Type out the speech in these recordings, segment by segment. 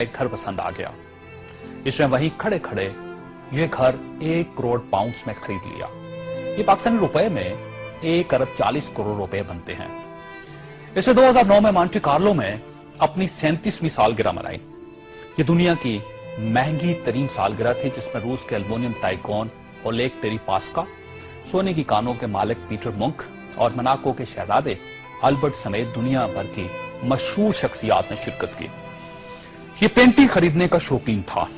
एक घर पसंद आ गया। इसने वहीं खड़े खड़े ये घर 1 करोड़ पाउंड्स में खरीद लिया। ये पाकिस्तानी रुपए में 1 अरब 40 करोड़ रुपए बनते हैं। इसने 2009 में मॉन्टे कार्लो में अपनी 37वीं सालगिरह मनाई। ये दुनिया की महंगी तरीन सालगिरह थी, जिसमें रूस के एल्युमिनियम टाइकॉन ओलेग टेरिपास्का, सोने की कानों के मालिक पीटर मुंक और मोनाको के शहजादे अल्बर्ट समेत दुनिया भर की मशहूर शख्सियात ने शिरकत की। ये पेंटिंग खरीदने का शौकीन था।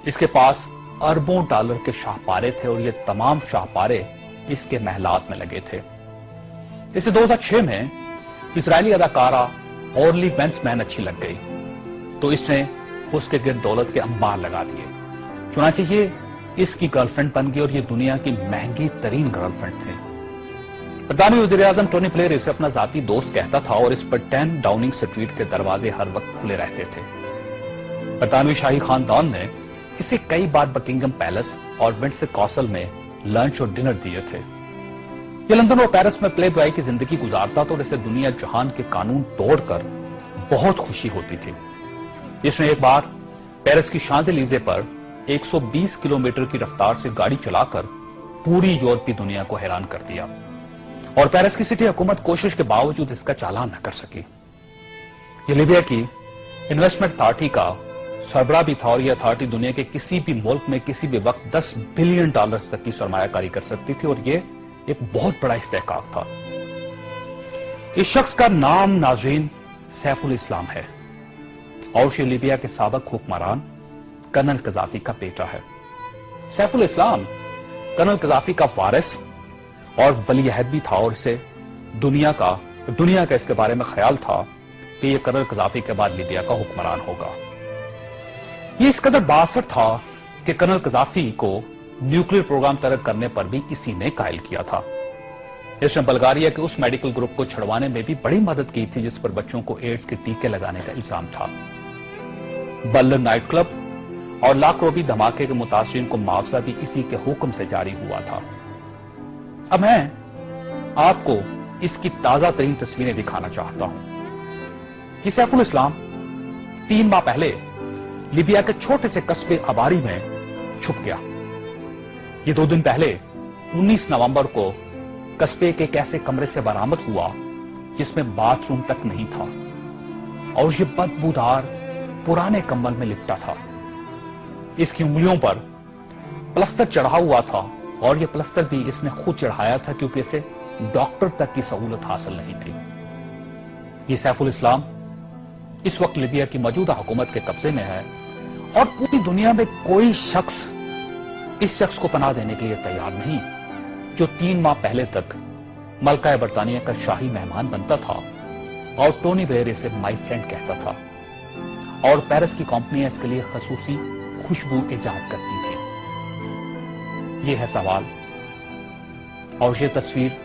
इसके पास अरबों डॉलर के शाहपारे थे और ये तमाम शाहपारे इसके महलात में लगे थे। इसे 2006 में इजरायली अदाकारा ऑर्ली वेंसमैन अच्छी लग गई, तो इसने उसके गिर्द दौलत के अंबार लगा दिए। चुनांचे ये इसकी गर्लफ्रेंड बन गई और ये दुनिया की महंगी तरीन गर्लफ्रेंड थी। बरतानवी वज़ीर-ए-आज़म टोनी ब्लेयर इसे अपना जाती दोस्त कहता था और इस पर 10 डाउनिंग स्ट्रीट के दरवाजे हर वक्त खुले रहते थे। बरतानवी शाही खानदान ने इसे कई बार बकिंगम पैलेस और विंडसर कासल में लंच और डिनर दिए थे। ये लंदन और पेरिस में प्ले बॉय की जिंदगी गुजारता था और इसे दुनिया जहान के कानून तोड़कर बहुत खुशी होती थी। इसने एक बार पेरिस की शांज़-एलीज़े पर 120 किलोमीटर की रफ्तार से गाड़ी चलाकर पूरी यूरोपीय दुनिया को हैरान कर दिया और पेरिस की सिटी हुकूमत कोशिश के बावजूद इसका चालान न कर सकी। ये लीबिया की इन्वेस्टमेंट अथॉरिटी का सरबराह भी था और यह अथॉरिटी दुनिया के किसी भी मुल्क में किसी भी वक्त $10 बिलियन तक की सरमायाकारी कर सकती थी और यह एक बहुत बड़ा इस्तेहकाक था। इस शख्स का नाम नाज़रीन सैफुल इस्लाम है और ये लीबिया के साबिक हुक्मरान कर्नल कज़ाफी का बेटा है। सैफुल इस्लाम कर्नल कज़ाफी का वारिस और वली अहद भी था और इसे दुनिया का इसके बारे में ख्याल था कि यह कर्नल कज़ाफी के बाद लीबिया का हुक्मरान होगा। ये इस कदर बासर था कि कर्नल कज़ाफी को न्यूक्लियर प्रोग्राम तरक करने पर भी इसी ने कायल किया था। इसने बल्गारिया के उस मेडिकल ग्रुप को छुड़वाने में भी बड़ी मदद की थी जिस पर बच्चों को एड्स के टीके लगाने का इल्जाम था। बल्लन नाइट क्लब और लाकरोबी धमाके के मुतासिरीन को मुआवजा भी इसी के हुक्म से जारी हुआ था। अब मैं आपको इसकी ताजा तरीन तस्वीरें दिखाना चाहता हूं। ये सैफुल इस्लाम 3 माह पहले लीबिया के छोटे से कस्बे अबारी में छुप गया। ये 2 दिन पहले 19 नवंबर को कस्बे के एक ऐसे कमरे से बरामद हुआ जिसमें बाथरूम तक नहीं था और ये बदबूदार पुराने कंबल में लिपटा था। इसकी उंगलियों पर प्लस्तर चढ़ा हुआ था और यह प्लस्तर भी इसने खुद चढ़ाया था क्योंकि इसे डॉक्टर तक की सहूलत हासिल नहीं थी। ये सैफुल इस्लाम इस वक्त लीबिया की मौजूदा हुकूमत के कब्जे में है और पूरी दुनिया में कोई शख्स इस शख्स को पनाह देने के लिए तैयार नहीं जो 3 माह पहले तक मलका बरतानिया का शाही मेहमान बनता था और टोनी ब्लेयर इसे माई फ्रेंड कहता था और पेरिस की कंपनियां इसके लिए खसूसी खुशबू इजाद करती थी। ये है सवाल और ये तस्वीर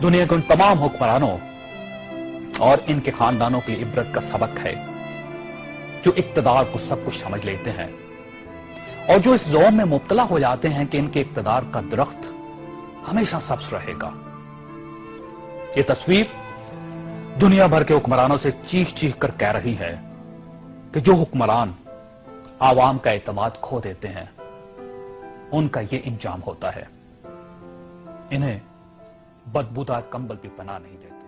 दुनिया के उन तमाम हुक्मरानों और इनके खानदानों के लिए इबरत का सबक है जो इक्तदार को सब कुछ समझ लेते हैं और जो इस ज़ौम में मुब्तला हो जाते हैं कि इनके इक्तदार का दरख्त हमेशा सब्ज रहेगा। ये तस्वीर दुनिया भर के हुक्मरानों से चीख चीख कर कह रही है कि जो हुक्मरान आवाम का एतमाद खो देते हैं उनका ये इंजाम होता है। इन्हें बदबूदार कंबल भी पनाह नहीं देते।